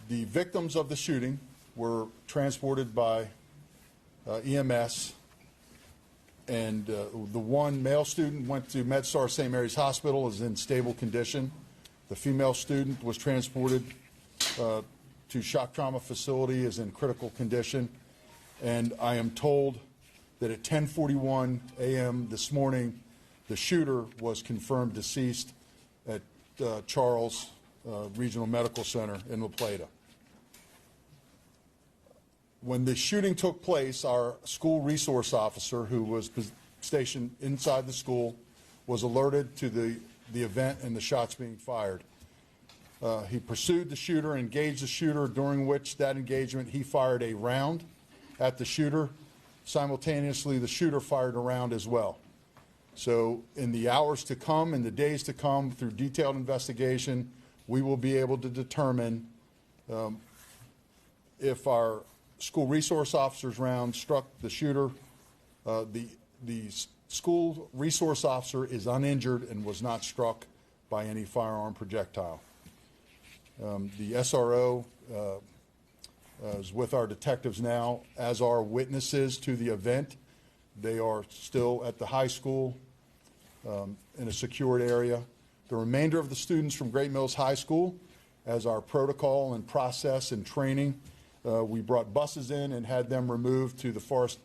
The victims of the shooting were transported by EMS, and the one male student went to MedStar St. Mary's Hospital, is in stable condition. The female student was transported to shock trauma facility, is in critical condition, and I am told that at 10:41 a.m. this morning, the shooter was confirmed deceased at Charles Regional Medical Center in La Plata. When the shooting took place, our school resource officer, who was stationed inside the school, was alerted to the event and the shots being fired. He pursued the shooter, engaged the shooter, during which that engagement he fired a round at the shooter. Simultaneously, the shooter fired a round as well. So in the hours to come, in the days to come, through detailed investigation, we will be able to determine if our school resource officer's round struck the shooter. The school resource officer is uninjured and was not struck by any firearm projectile. The SRO is with our detectives now, as are witnesses to the event. They are still at the high school in a secured area. The remainder of the students from Great Mills High School, as our protocol and process and training, we brought buses in and had them removed to the Forest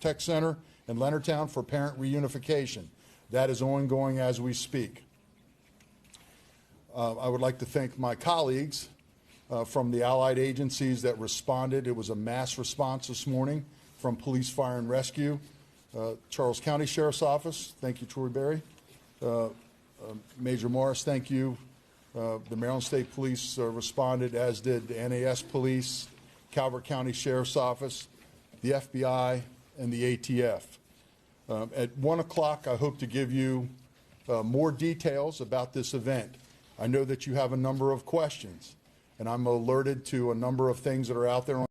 Tech Center in Leonardtown for parent reunification. That is ongoing as we speak. I would like to thank my colleagues from the allied agencies that responded. It was a mass response this morning from Police, Fire, and Rescue. Charles County Sheriff's Office, thank you, Troy Berry. Major Morris, thank you. The Maryland State Police responded, as did the NAS Police, Calvert County Sheriff's Office, the FBI, and the ATF. At 1 o'clock, I hope to give you more details about this event. I know that you have a number of questions, and I'm alerted to a number of things that are out there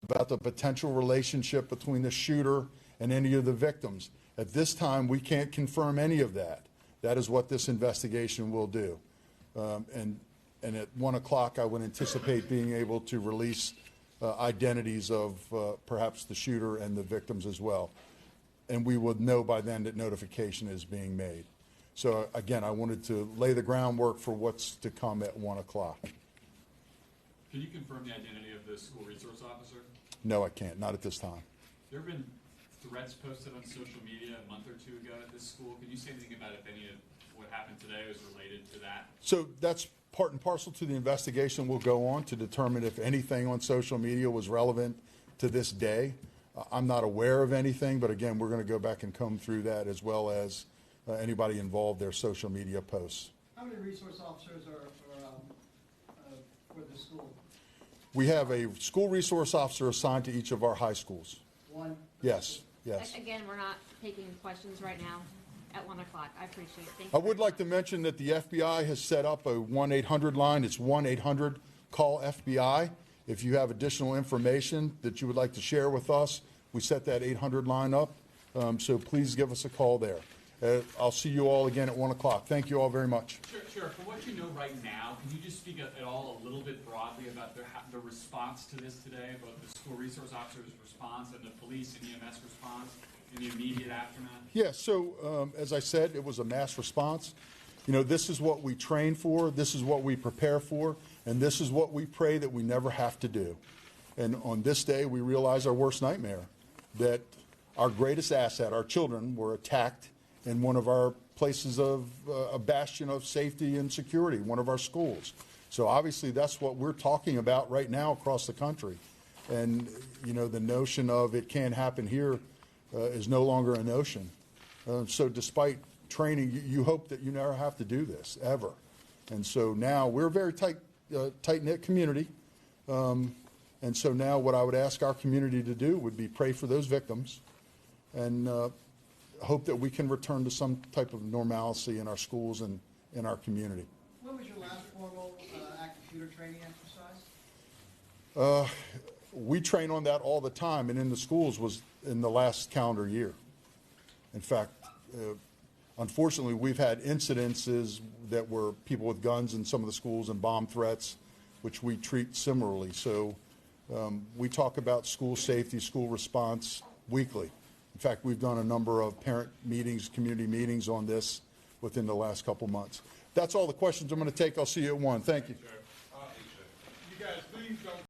about the potential relationship between the shooter and any of the victims. At this time, we can't confirm any of that. That is what this investigation will do. And at 1 o'clock, I would anticipate being able to release identities of perhaps the shooter and the victims as well. And we would know by then that notification is being made. So again, I wanted to lay the groundwork for what's to come at 1 o'clock. Can you confirm the identity of the school resource officer? No, I can't. Not at this time. There have been threats posted on social media a month or two ago at this school. Can you say anything about if any of what happened today was related to that? So that's part and parcel to the investigation. We'll go on to determine if anything on social media was relevant to this day. I'm not aware of anything, but again, we're going to go back and comb through that, as well as anybody involved, their social media posts. How many resource officers are for the school? We have a school resource officer assigned to each of our high schools. One? Yes, yes. Again, we're not taking questions right now at 1 o'clock. I appreciate it. Thank I you would very like to much. mention that the FBI has set up a 1-800 line. It's 1-800-CALL-FBI. If you have additional information that you would like to share with us, we set that 800 line up. So please give us a call there. I'll see you all again at 1 o'clock. Thank you all very much. Sure. For what you know right now, can you just speak at all a little bit broadly about the response to this today, about the school resource officer's response and the police and EMS response in the immediate aftermath? Yeah, so as I said, it was a mass response. You know, this is what we train for, this is what we prepare for, and this is what we pray that we never have to do. And on this day, we realize our worst nightmare, that our greatest asset, our children, were attacked in one of our places of a bastion of safety and security, one of our schools. So obviously that's what we're talking about right now across the country. And, you know, the notion of it can't happen here is no longer a notion. So despite training, you hope that you never have to do this, ever. And so now we're a very tight-knit community. And so now what I would ask our community to do would be pray for those victims and hope that we can return to some type of normalcy in our schools and in our community. When was your last formal active shooter training exercise? We train on that all the time, and in the schools was in the last calendar year. In fact, unfortunately, we've had incidences that were people with guns in some of the schools and bomb threats which we treat similarly. So we talk about school safety, school response weekly. In fact, we've done a number of parent meetings, community meetings on this within the last couple months. That's all the questions I'm going to take. I'll see you at 1. Thank you. You guys, please don't